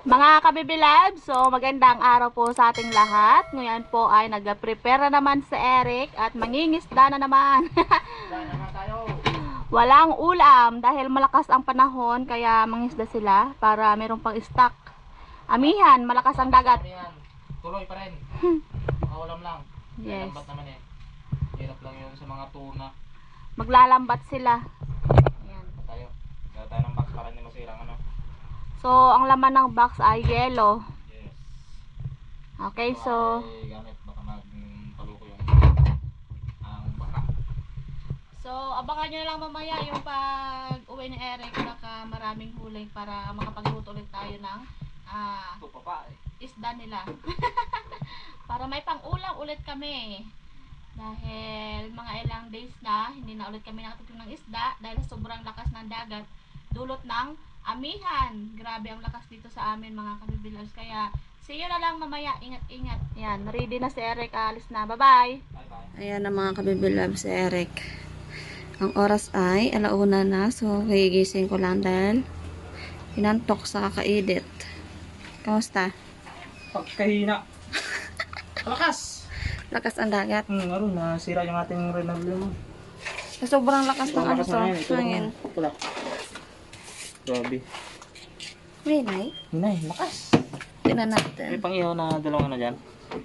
Mga kabibilab, so magandang araw po sa ating lahat. Ngayon po ay nag-prepare na naman si Eric at mangingisda na naman. Walang ulam dahil malakas ang panahon kaya mangisda sila para meron pang stock. Amihan, malakas ang dagat. Tuloy pa rin. Ulam lang. Yes. Lambat naman eh. Hirap lang yun sa mga tuna. Maglalambat sila. Ayan. Tayo. Gala tayo ng box para hindi masirang ano. So, ang laman ng box ay yellow. Yes. Okay, so ay gamit baka magpaluko yung ang baka. So, abangan nyo na lang mamaya yung pag uwi ni Eric, baka maraming huli para makapagluto ulit tayo ng Ito pa pa eh. isda nila. Para may pang-ulam ulit kami. Dahil mga ilang days na, hindi na ulit kami nakatikim ng isda dahil sobrang lakas ng dagat. Dulot ng amihan. Grabe ang lakas dito sa amin mga kabibilars. Kaya, see you na lang mamaya. Ingat-ingat. Yan, ready na si Eric. Alis na. Bye-bye. Bye-bye. Ayan na mga kabibilab si Eric. Ang oras ay 1:00 na. So, gigising ko lang dahil inantok sa kakaedit. Kamusta? Pagkahina. Lakas. Lakas ang dagat. Ngayon nasira yung ating renable mo. Sobrang lakas ng ano to. Hangin. Pula. Grabe. Winay. Hinay, lakas. Tingnan May natin. pang-ihaw na dalawang na dyan.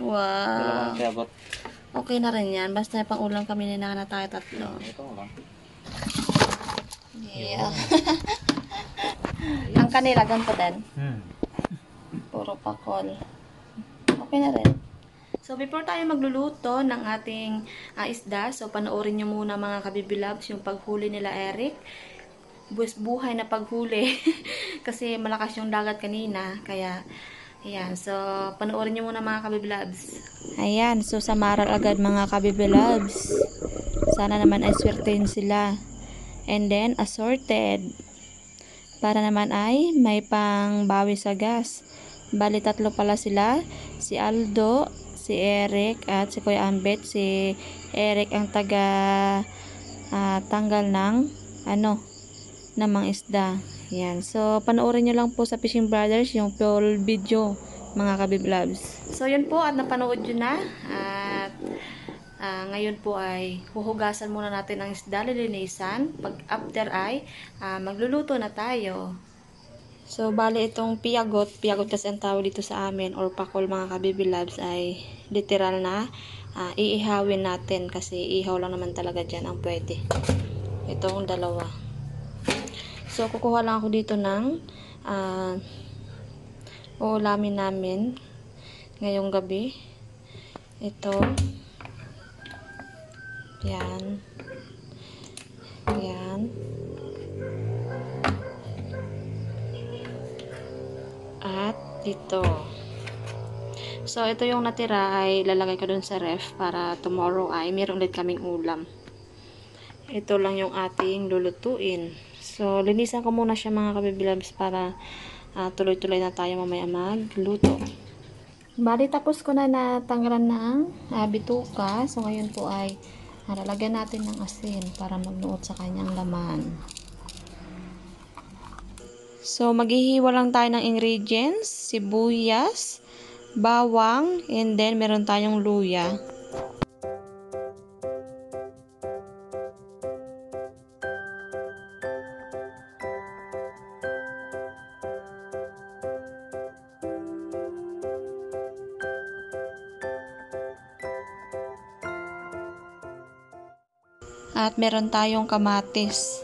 Wow. Dalawang tiagot. Okay na rin yan. Basta pang ulam kami ni Nana tayo tatlo. Ito lang. Yeah. Ang kanila ganito din. Puro pakol. Okay na rin. So, before tayo magluluto ng ating isda, so panoorin nyo muna mga kabibilabs yung paghuli nila Eric. Buhay na paghuli. Kasi malakas yung dagat kanina. Kaya, ayan. So, panoorin nyo muna mga kabibilabs. Ayan. So, samaral agad mga kabibilabs. Sana naman ay swertein sila. And then, assorted. Para naman ay may pang bawi sa gas. Bali, 3 pala sila. Si Aldo, si Eric, at si Kuya Ambet. Si Eric ang taga tanggal ng namang isda. Yan. So, panoorin nyo lang po sa Fishing Brothers yung full video, mga kabiblabs. So, yun po. At napanood nyo na. At ngayon po ay huhugasan muna natin ang isda, lilinisan. Pag after ay magluluto na tayo. So, bali itong piyagot kasi ang tawag dito sa amin, or pakol mga kabibilabs, ay literal na iihawin natin kasi ihaw lang naman talaga dyan ang pwede. Itong dalawa. So, kukuha lang ako dito ng uulamin namin ngayong gabi. Ito. Yan. Yan. At ito. So, ito yung natira ay lalagay ko dun sa ref para tomorrow ay meron ulit kaming ulam. Ito lang yung ating lulutuin. So, linisan ko muna siya mga kabibilabs para tuloy-tuloy na tayo mamaya magluto. Bali, tapos ko na natanggalan ng bituka. So, ngayon po ay lalagyan natin ng asin para magnuot sa kanyang laman. So, maghihiwa lang tayo ng ingredients, sibuyas, bawang, and then meron tayong luya. At meron tayong kamatis.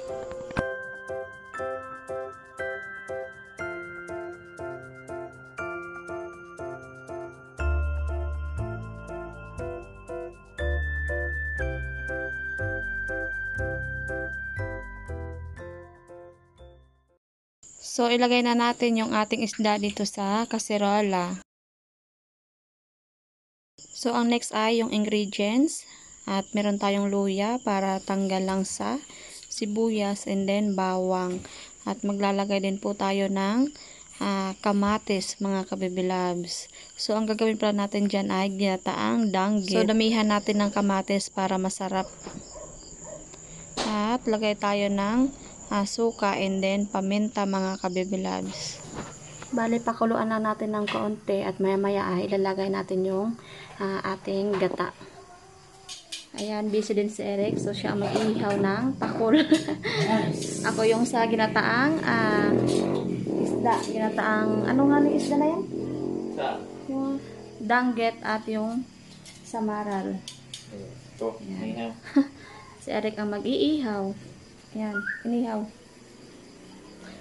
So, ilagay na natin yung ating isda dito sa kaserola. So, ang next ay yung ingredients. At meron tayong luya para tanggal lang sa sibuyas and then bawang. At maglalagay din po tayo ng kamatis, mga kabibilabs. So, ang gagawin pala natin dyan ay ginataang danggit. So, damihan natin ng kamatis para masarap. At lagay tayo ng suka and then paminta, mga kabibilabs. Bali, pakuluan lang natin ng kaunti at maya-maya ay ilalagay natin yung ating gata. Ayan, busy din si Eric. So, siya ang mag-iihaw ng pakul. Ako yung sa ginataang isda. Ginataang, ano nga yung isda na yan? Yung danggit at yung samaral. Ito, inihaw. Si Eric ang mag-iihaw. Ayan, inihaw.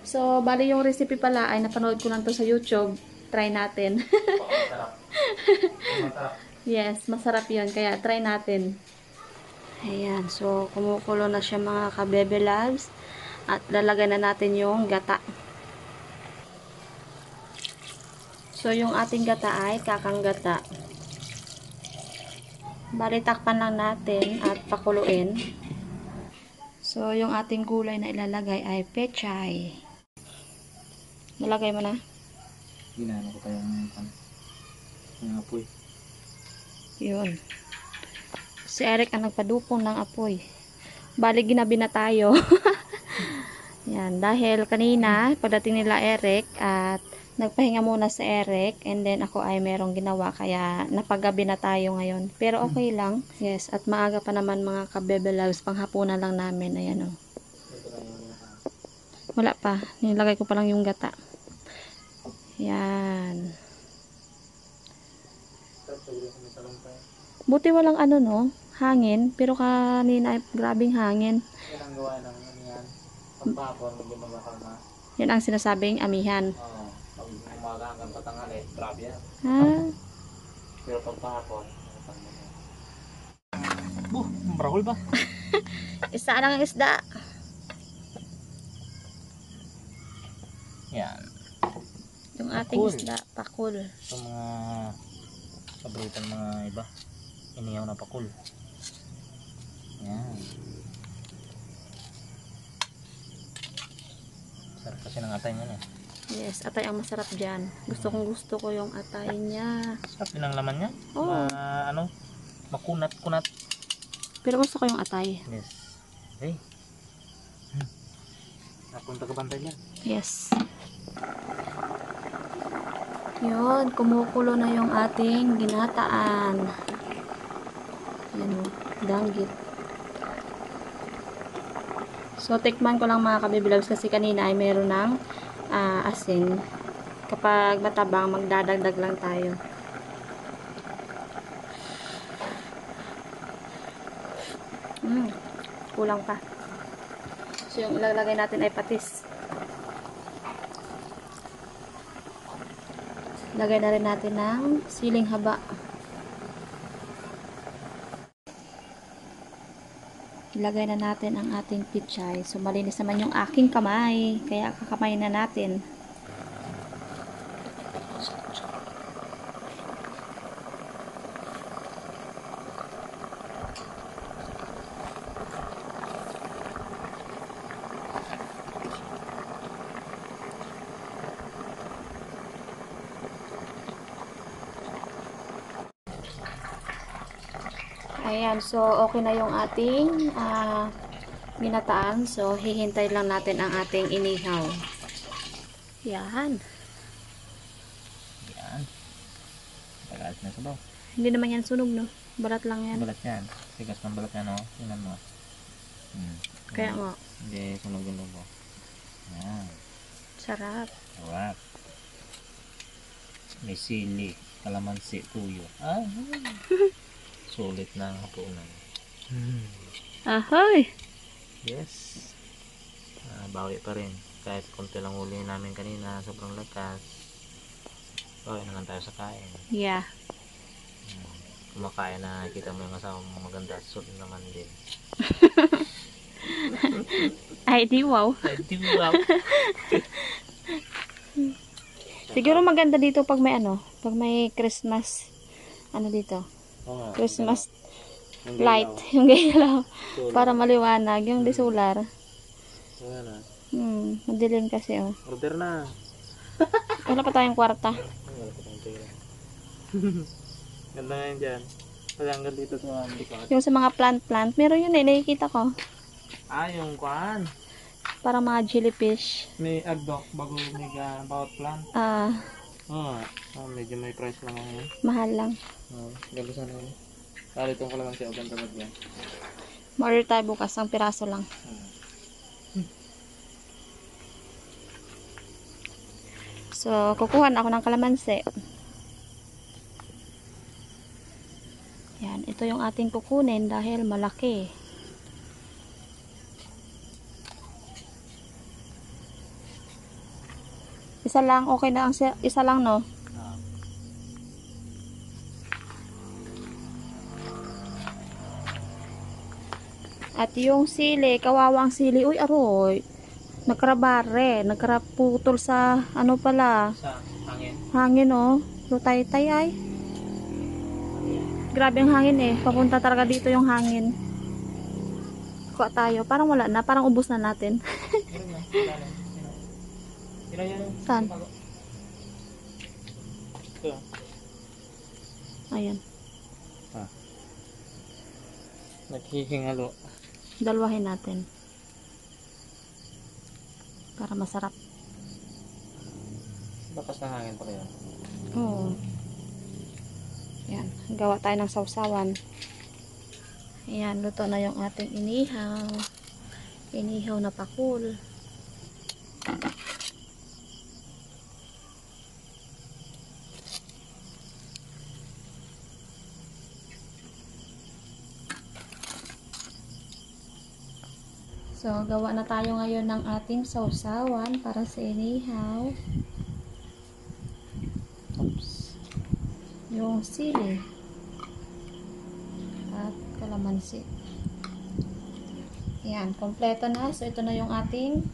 So, bali yung recipe pala ay napanood ko lang to sa YouTube. Try natin. Masarap. Masarap. Yes, masarap yun. Kaya, try natin. Ayan. So, kumukulo na siya mga kabebe loves. At lalagay na natin yung gata. So, yung ating gata ay kakang gata. Bali, takpan lang natin at pakuluin. So, yung ating gulay na ilalagay ay pechay. Nalagay mo na? Ginano ko pa yung apoy. Yun. Si Eric ang nagpadupong ng apoy. Bali, ginabi na tayo. Yan. Dahil kanina, pagdating nila Eric, at nagpahinga muna si Eric, and then ako ay merong ginawa, kaya napagabi na tayo ngayon. Pero okay lang. Yes. At maaga pa naman mga kabebe loves, panghapunan lang namin. Ayan o. Wala pa. Nilagay ko pa lang yung gata. Yan. Buti walang ano no, hangin. Pero kanina ay grabing hangin. Yan ang gawa ng yan. Pagpapon, hindi magakalma. Yan ang sinasabing amihan. Oo. Pag umaga hanggang patanghali, grabe yan. Ha? Pero pagpapon, marakol ba? Isa lang ang isda. Yan. Yung ating Pakul. isda, pakul. Ito mga pabritan mga iba. Inihaw na pakul. Yan. Sarap kasi ng atay niya. Yes, atay ang masarap dyan. Gusto ko yung atay niya. Sarap din ang laman niya. Oo. Makunat-kunat. Pero gusto ko yung atay. Yes. Hey. Akong tagabantay niya. Yes. Yun, kumukulo na yung ating ginataan. Yan o, danggit. So, tikman ko lang mga kabibilags kasi kanina ay meron ng asin. Kapag matabang, magdadagdag lang tayo. Kulang pa. So, yung ilalagay natin ay patis. Lagay na rin natin ng siling haba. Ilagay na natin ang ating pichay. So, malinis naman yung aking kamay. Kaya kakamay na natin. Ayan, so okay na yung ating ginataan. So, hihintay lang natin ang ating inihaw. Yan. Yan. Balat na sabaw. Hindi naman yan sunog, no? Balat lang yan. Balat yan. Tigas ng balat yan, no? Tingnan mo. Kaya nga. Hindi sunog yung lobo. Yan. Sarap. Sarap. May sili, kalamansi, tuyo. Ah, sulit na ang hapunan. Ahoy! Yes. Bawi pa rin. Kahit konti lang huli namin kanina, sobrang lakas. Bawi naman tayo sa kain. Yeah. Kumakain na kita mo yung asawa mo maganda. Sulit naman din. Ay, di wow. Ay, di wow. Siguro maganda dito pag may pag may Christmas, dito. Christmas light, yung galaw. Para maliwanag, yung di solar. Madilim kasi, oh. Order na. Wala pa tayong kwarta. Wala pa tayong pera. Ganda nga yun dyan. Kasi hanggang dito sa Yung sa mga plant, meron yun nakikita ko. yung kwan. Para mga jellyfish. May agdok bago may bawat plant. Medyo may price lang ngayon. Mahal lang. Ganda sana yun. Kali itong kalamansi o ganda yan. Ma-order tayo bukas, ang piraso lang. So, kukuha na ako ng kalamansi. Yan, ito yung ating kukunin dahil malaki. Isa lang, okay na ang isa lang, no? At yung sili, kawawang sili, uy, aroy. Nagkarabare, nagkaraputol sa, ano pala, Sa hangin. hangin, oh. Lutay-tay ay. Grabe ang hangin eh. Papunta talaga dito yung hangin. Kuha tayo. Parang wala na. Parang ubos na natin. Saan? Ito. Ayan. Naghihingalo. Dalwahin natin. Para masarap. Lakas na hangin pa kaya. Oo. Ayan. Gawa tayo ng sausawan. Ayan. Luto na yung ating inihaw. Inihaw na pakul. So, gawa na tayo ngayon ng ating sausawan para sa inihaw. Oops. Yung sili. At kalamansi. Ayan, kompleto na. So, ito na yung ating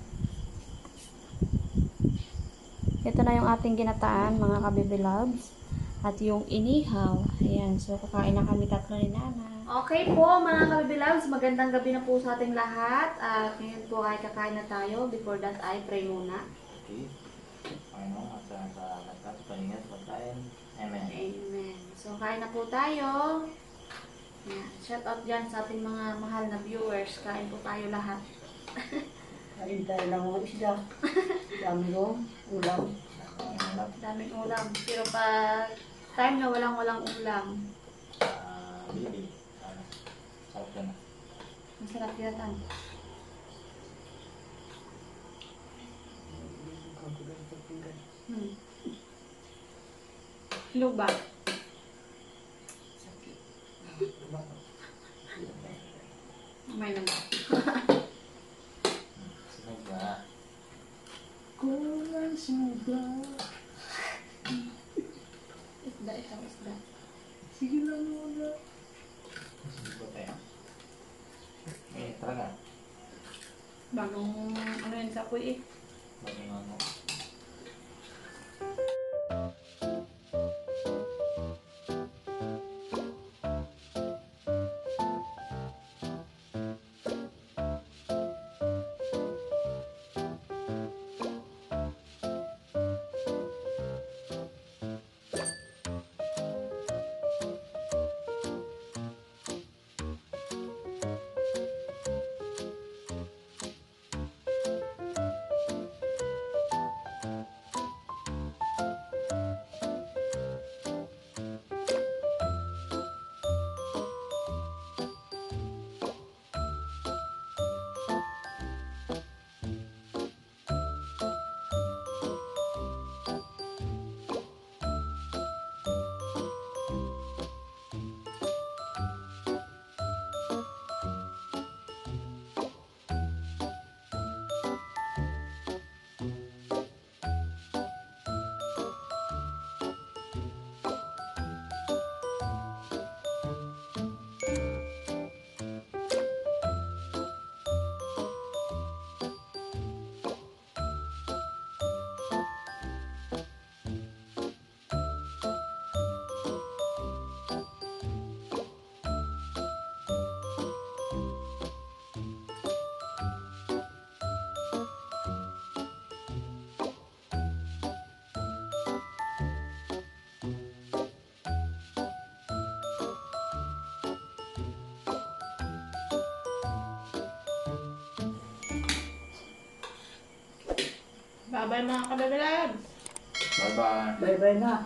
ginataan, mga kabibi loves. At yung inihaw. Ayan, so kakain na kami tatlo ni Nana. Okay po, mga kabibi loves. Magandang gabi na po sa ating lahat. At ngayon po ay kakain na tayo. Before that ay pray muna. Okay. Panginoon, at sa lahat, palingat, pagkain. Amen. Amen. So, kain na po tayo. Ayan, shout out dyan sa ating mga mahal na viewers. Kain po tayo lahat. Kain tayo ng mga isda. Dami ko, ulam. Daming ulam. Pero pag time na walang ulam. Baby. Sarap yan. Masarap yatan. Luba. May naman. Sinog ba? Kulang suga. Isda, isang isda. Sige lang muna. Sinog ba tayo? Talaga. Bagong ano yun sa apoy eh. Bagong ano. Bye-bye mga kababalab! Bye-bye. Bye-bye na.